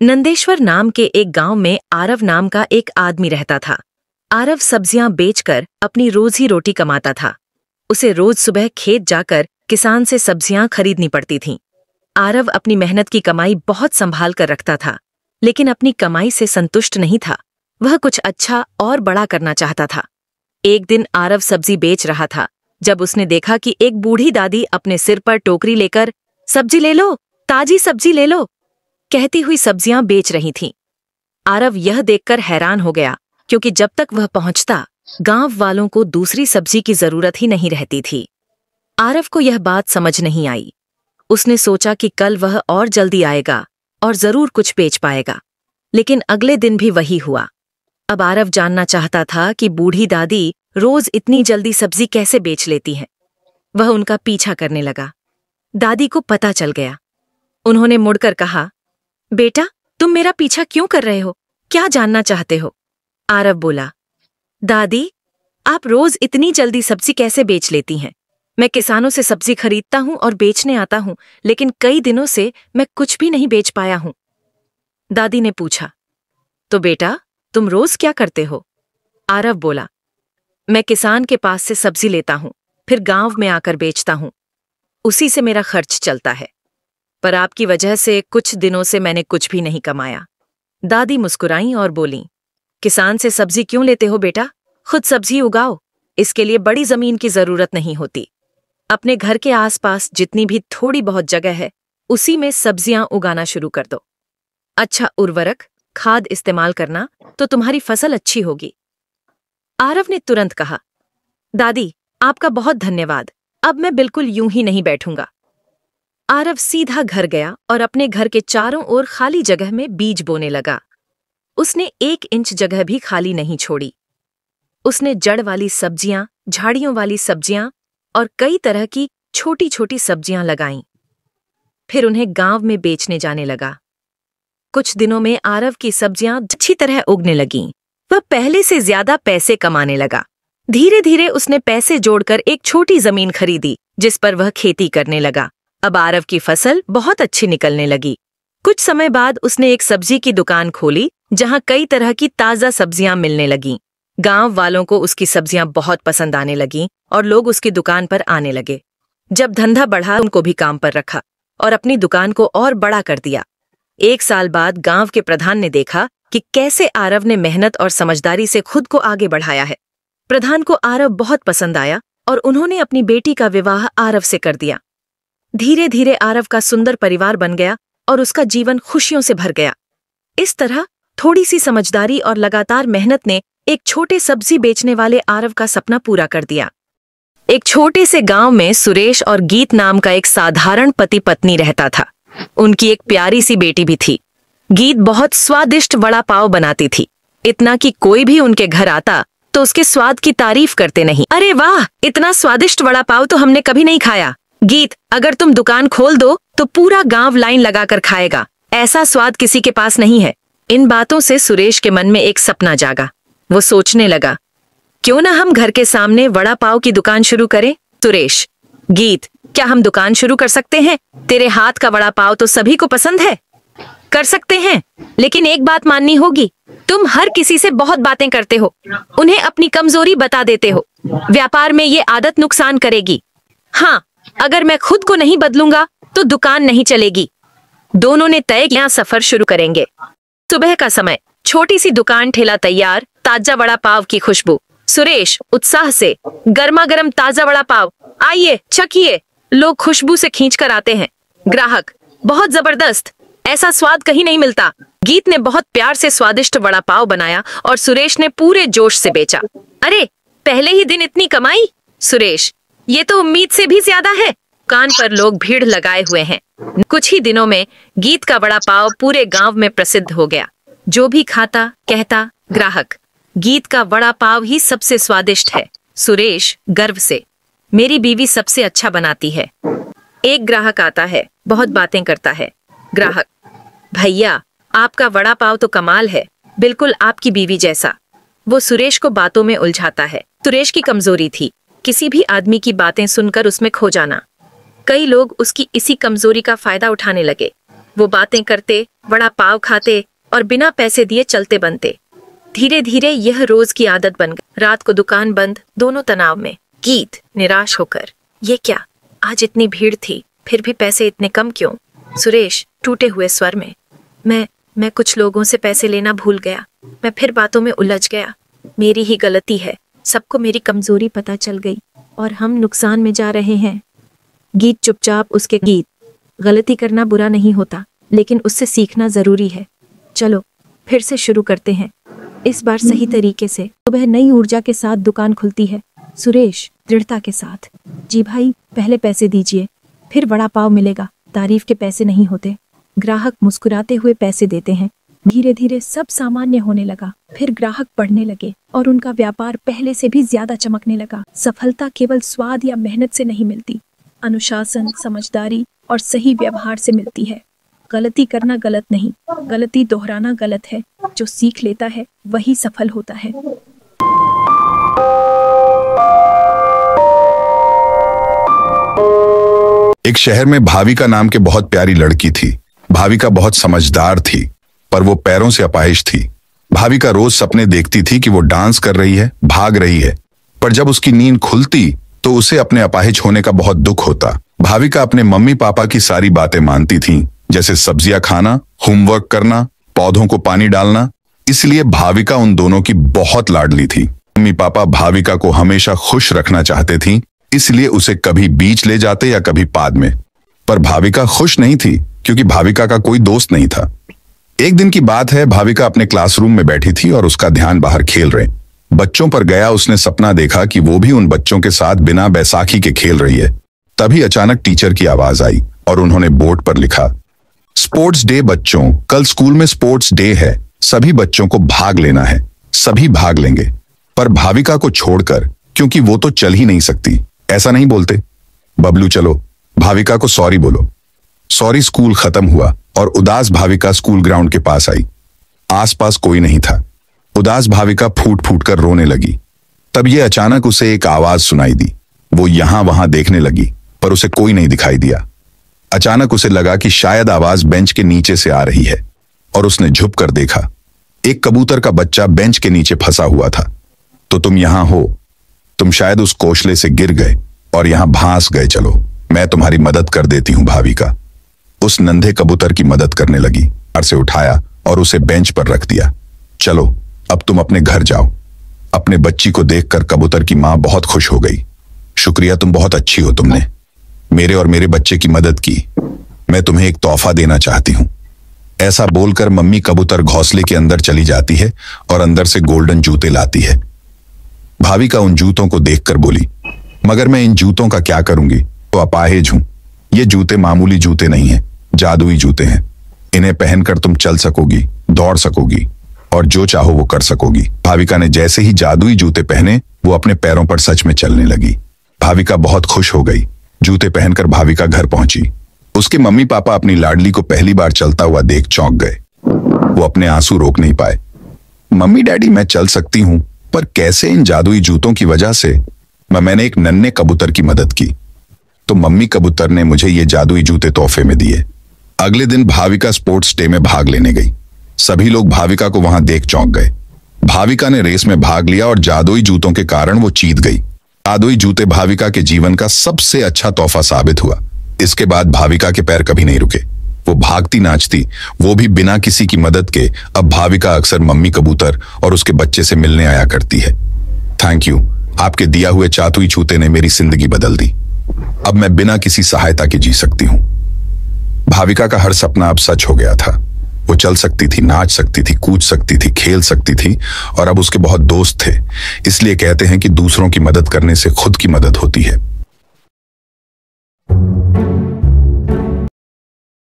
नंदेश्वर नाम के एक गांव में आरव नाम का एक आदमी रहता था। आरव सब्जियां बेचकर अपनी रोजी रोटी कमाता था। उसे रोज सुबह खेत जाकर किसान से सब्जियां खरीदनी पड़ती थीं। आरव अपनी मेहनत की कमाई बहुत संभाल कर रखता था, लेकिन अपनी कमाई से संतुष्ट नहीं था। वह कुछ अच्छा और बड़ा करना चाहता था। एक दिन आरव सब्जी बेच रहा था जब उसने देखा कि एक बूढ़ी दादी अपने सिर पर टोकरी लेकर सब्जी ले लो, ताजी सब्जी ले लो कहती हुई सब्जियां बेच रही थीं। आरव यह देखकर हैरान हो गया, क्योंकि जब तक वह पहुंचता गांव वालों को दूसरी सब्जी की जरूरत ही नहीं रहती थी। आरव को यह बात समझ नहीं आई। उसने सोचा कि कल वह और जल्दी आएगा और जरूर कुछ बेच पाएगा, लेकिन अगले दिन भी वही हुआ। अब आरव जानना चाहता था कि बूढ़ी दादी रोज इतनी जल्दी सब्जी कैसे बेच लेती है। वह उनका पीछा करने लगा। दादी को पता चल गया। उन्होंने मुड़कर कहा, बेटा, तुम मेरा पीछा क्यों कर रहे हो? क्या जानना चाहते हो? आरव बोला, दादी, आप रोज इतनी जल्दी सब्जी कैसे बेच लेती हैं? मैं किसानों से सब्जी खरीदता हूं और बेचने आता हूं, लेकिन कई दिनों से मैं कुछ भी नहीं बेच पाया हूं। दादी ने पूछा, तो बेटा, तुम रोज क्या करते हो? आरव बोला, मैं किसान के पास से सब्जी लेता हूं, फिर गांव में आकर बेचता हूं। उसी से मेरा खर्च चलता है। पर आपकी वजह से कुछ दिनों से मैंने कुछ भी नहीं कमाया। दादी मुस्कुराईं और बोलीं, किसान से सब्जी क्यों लेते हो बेटा? खुद सब्जी उगाओ। इसके लिए बड़ी जमीन की जरूरत नहीं होती। अपने घर के आसपास जितनी भी थोड़ी बहुत जगह है, उसी में सब्जियां उगाना शुरू कर दो। अच्छा उर्वरक, खाद इस्तेमाल करना तो तुम्हारी फसल अच्छी होगी। आरव ने तुरंत कहा, दादी, आपका बहुत धन्यवाद। अब मैं बिल्कुल यूं ही नहीं बैठूंगा। आरव सीधा घर गया और अपने घर के चारों ओर खाली जगह में बीज बोने लगा। उसने 1 इंच जगह भी खाली नहीं छोड़ी। उसने जड़ वाली सब्जियां, झाड़ियों वाली सब्जियां और कई तरह की छोटी छोटी सब्जियां लगाईं। फिर उन्हें गांव में बेचने जाने लगा। कुछ दिनों में आरव की सब्जियां अच्छी तरह उगने लगीं। वह पहले से ज्यादा पैसे कमाने लगा। धीरे धीरे उसने पैसे जोड़कर एक छोटी जमीन खरीदी, जिस पर वह खेती करने लगा। अब आरव की फसल बहुत अच्छी निकलने लगी। कुछ समय बाद उसने एक सब्जी की दुकान खोली, जहां कई तरह की ताजा सब्जियां मिलने लगीं। गांव वालों को उसकी सब्जियां बहुत पसंद आने लगीं और लोग उसकी दुकान पर आने लगे। जब धंधा बढ़ा, उनको भी काम पर रखा और अपनी दुकान को और बड़ा कर दिया। 1 साल बाद गांव के प्रधान ने देखा कि कैसे आरव ने मेहनत और समझदारी से खुद को आगे बढ़ाया है। प्रधान को आरव बहुत पसंद आया और उन्होंने अपनी बेटी का विवाह आरव से कर दिया। धीरे धीरे आरव का सुंदर परिवार बन गया और उसका जीवन खुशियों से भर गया। इस तरह थोड़ी सी समझदारी और लगातार मेहनत ने एक छोटे सब्जी बेचने वाले आरव का सपना पूरा कर दिया। एक छोटे से गांव में सुरेश और गीत नाम का एक साधारण पति पत्नी रहता था। उनकी एक प्यारी सी बेटी भी थी। गीत बहुत स्वादिष्ट वड़ा पाव बनाती थी, इतना कि कोई भी उनके घर आता तो उसके स्वाद की तारीफ करते नहीं। अरे वाह, इतना स्वादिष्ट वड़ा पाव तो हमने कभी नहीं खाया। गीत, अगर तुम दुकान खोल दो तो पूरा गांव लाइन लगाकर खाएगा। ऐसा स्वाद किसी के पास नहीं है। इन बातों से सुरेश के मन में एक सपना जागा। वो सोचने लगा, क्यों ना हम घर के सामने वड़ा पाव की दुकान शुरू करें? सुरेश, गीत, क्या हम दुकान शुरू कर सकते हैं? तेरे हाथ का वड़ा पाव तो सभी को पसंद है। कर सकते हैं, लेकिन एक बात माननी होगी। तुम हर किसी से बहुत बातें करते हो, उन्हें अपनी कमजोरी बता देते हो। व्यापार में ये आदत नुकसान करेगी। हाँ, अगर मैं खुद को नहीं बदलूंगा तो दुकान नहीं चलेगी। दोनों ने तय किया, सफर शुरू करेंगे। सुबह का समय, छोटी सी दुकान, ठेला तैयार, ताजा वड़ा पाव की खुशबू। सुरेश उत्साह से, गर्मा गर्म ताजा वड़ा पाव, आइए चखिए। लोग खुशबू से खींचकर आते हैं। ग्राहक, बहुत जबरदस्त, ऐसा स्वाद कहीं नहीं मिलता। गीत ने बहुत प्यार से स्वादिष्ट वड़ा पाव बनाया और सुरेश ने पूरे जोश से बेचा। अरे, पहले ही दिन इतनी कमाई? सुरेश, ये तो उम्मीद से भी ज्यादा है। दुकान पर लोग भीड़ लगाए हुए हैं। कुछ ही दिनों में गीत का वड़ा पाव पूरे गांव में प्रसिद्ध हो गया। जो भी खाता कहता, ग्राहक, गीत का वड़ा पाव ही सबसे स्वादिष्ट है। सुरेश गर्व से, मेरी बीवी सबसे अच्छा बनाती है। एक ग्राहक आता है, बहुत बातें करता है। ग्राहक, भैया, आपका वड़ा पाव तो कमाल है, बिल्कुल आपकी बीवी जैसा। वो सुरेश को बातों में उलझाता है। सुरेश की कमजोरी थी किसी भी आदमी की बातें सुनकर उसमें खो जाना। कई लोग उसकी इसी कमजोरी का फायदा उठाने लगे। वो बातें करते, वड़ा पाव खाते और बिना पैसे दिए चलते बनते। धीरे धीरे यह रोज की आदत बन गई। रात को दुकान बंद, दोनों तनाव में। गीत निराश होकर, ये क्या, आज इतनी भीड़ थी, फिर भी पैसे इतने कम क्यों? सुरेश टूटे हुए स्वर में, मैं कुछ लोगों से पैसे लेना भूल गया। मैं फिर बातों में उलझ गया। मेरी ही गलती है। सबको मेरी कमजोरी पता चल गई और हम नुकसान में जा रहे हैं। गीत चुपचाप उसके गीत। गलती करना बुरा नहीं होता, लेकिन उससे सीखना जरूरी है। चलो फिर से शुरू करते हैं, इस बार सही तरीके से। सुबह नई ऊर्जा के साथ दुकान खुलती है। सुरेश दृढ़ता के साथ, जी भाई पहले पैसे दीजिए, फिर वड़ा पाव मिलेगा। तारीफ के पैसे नहीं होते। ग्राहक मुस्कुराते हुए पैसे देते हैं। धीरे धीरे सब सामान्य होने लगा। फिर ग्राहक बढ़ने लगे और उनका व्यापार पहले से भी ज्यादा चमकने लगा। सफलता केवल स्वाद या मेहनत से नहीं मिलती, अनुशासन, समझदारी और सही व्यवहार से मिलती है। गलती करना गलत नहीं, गलती दोहराना गलत है। जो सीख लेता है वही सफल होता है। एक शहर में भाविका नाम के बहुत प्यारी लड़की थी। भाविका बहुत समझदार थी, पर वो पैरों से अपाहिज थी। भाविका रोज सपने देखती थी कि वो डांस कर रही है, भाग रही है, पर जब उसकी नींद खुलती तो उसे अपने अपाहिज होने का बहुत दुख होता। भाविका अपने मम्मी पापा की सारी बातें मानती थी, जैसे सब्जियां खाना, होमवर्क करना, पौधों को पानी डालना। इसलिए भाविका उन दोनों की बहुत लाडली थी। मम्मी पापा भाविका को हमेशा खुश रखना चाहते थी, इसलिए उसे कभी बीच ले जाते या कभी पाद में। पर भाविका खुश नहीं थी, क्योंकि भाविका का कोई दोस्त नहीं था। एक दिन की बात है, भाविका अपने क्लासरूम में बैठी थी और उसका ध्यान बाहर खेल रहे बच्चों पर गया। उसने सपना देखा कि वो भी उन बच्चों के साथ बिना बैसाखी के खेल रही है। तभी अचानक टीचर की आवाज आई और उन्होंने बोर्ड पर लिखा, स्पोर्ट्स डे बच्चों, कल स्कूल में स्पोर्ट्स डे है, सभी बच्चों को भाग लेना है। सभी भाग लेंगे, पर भाविका को छोड़कर, क्योंकि वो तो चल ही नहीं सकती। ऐसा नहीं बोलते। बबलू चलो, भाविका को सॉरी बोलो। सॉरी। स्कूल खत्म हुआ और उदास भाविका स्कूल ग्राउंड के पास आई। आसपास कोई नहीं था। उदास भाविका फूट फूट कर रोने लगी। तब ये अचानक उसे एक आवाज सुनाई दी। वो यहां वहां देखने लगी, पर उसे कोई नहीं दिखाई दिया। अचानक उसे लगा कि शायद आवाज बेंच के नीचे से आ रही है, और उसने झुक कर देखा। एक कबूतर का बच्चा बेंच के नीचे फंसा हुआ था। तो तुम यहां हो। तुम शायद उस कोशले से गिर गए और यहां भांस गए। चलो मैं तुम्हारी मदद कर देती हूं। भाविका उस नन्हे कबूतर की मदद करने लगी। और से उठाया और उसे बेंच पर रख दिया। चलो अब तुम अपने घर जाओ। अपने बच्ची को देखकर कबूतर की मां बहुत खुश हो गई। शुक्रिया, तुम बहुत अच्छी हो। तुमने मेरे और मेरे बच्चे की मदद की। मैं तुम्हें एक तोहफा देना चाहती हूं। ऐसा बोलकर मम्मी कबूतर घोंसले के अंदर चली जाती है और अंदर से गोल्डन जूते लाती है। भाविका उन जूतों को देखकर बोली, मगर मैं इन जूतों का क्या करूंगी? तो अपाहिज हूं। ये जूते मामूली जूते नहीं हैं, जादुई जूते हैं। इन्हें पहनकर तुम चल सकोगी, दौड़ सकोगी और जो चाहो वो कर सकोगी। भाविका ने जैसे ही जादुई जूते पहने, वो अपने पैरों पर सच में चलने लगी। भाविका बहुत खुश हो गई। जूते पहनकर भाविका घर पहुंची। उसके मम्मी पापा अपनी लाडली को पहली बार चलता हुआ देख चौंक गए। वो अपने आंसू रोक नहीं पाए। मम्मी डैडी, मैं चल सकती हूं, पर कैसे? इन जादुई जूतों की वजह से। मैंने एक नन्हे कबूतर की मदद की, तो मम्मी कबूतर ने मुझे ये जादुई जूते तोहफे में दिए। अगले दिन भाविका स्पोर्ट्स डे में भाग लेने गई। सभी लोग भाविका को वहां देख चौंक गए। भाविका ने रेस में भाग लिया और जादुई जूतों के कारण वो जीत गई। जादुई जूते भाविका के जीवन का सबसे अच्छा तोहफा साबित हुआ। इसके बाद भाविका के पैर कभी नहीं रुके। वो भागती नाचती, वो भी बिना किसी की मदद के। अब भाविका अक्सर मम्मी कबूतर और उसके बच्चे से मिलने आया करती है। थैंक यू, आपके दिया हुए जादुई जूते ने मेरी जिंदगी बदल दी। अब मैं बिना किसी सहायता के जी सकती हूँ। भाविका का हर सपना अब सच हो गया था। वो चल सकती थी, नाच सकती थी, कूद सकती थी, खेल सकती थी, और अब उसके बहुत दोस्त थे। इसलिए कहते हैं कि दूसरों की मदद करने से खुद की मदद होती है।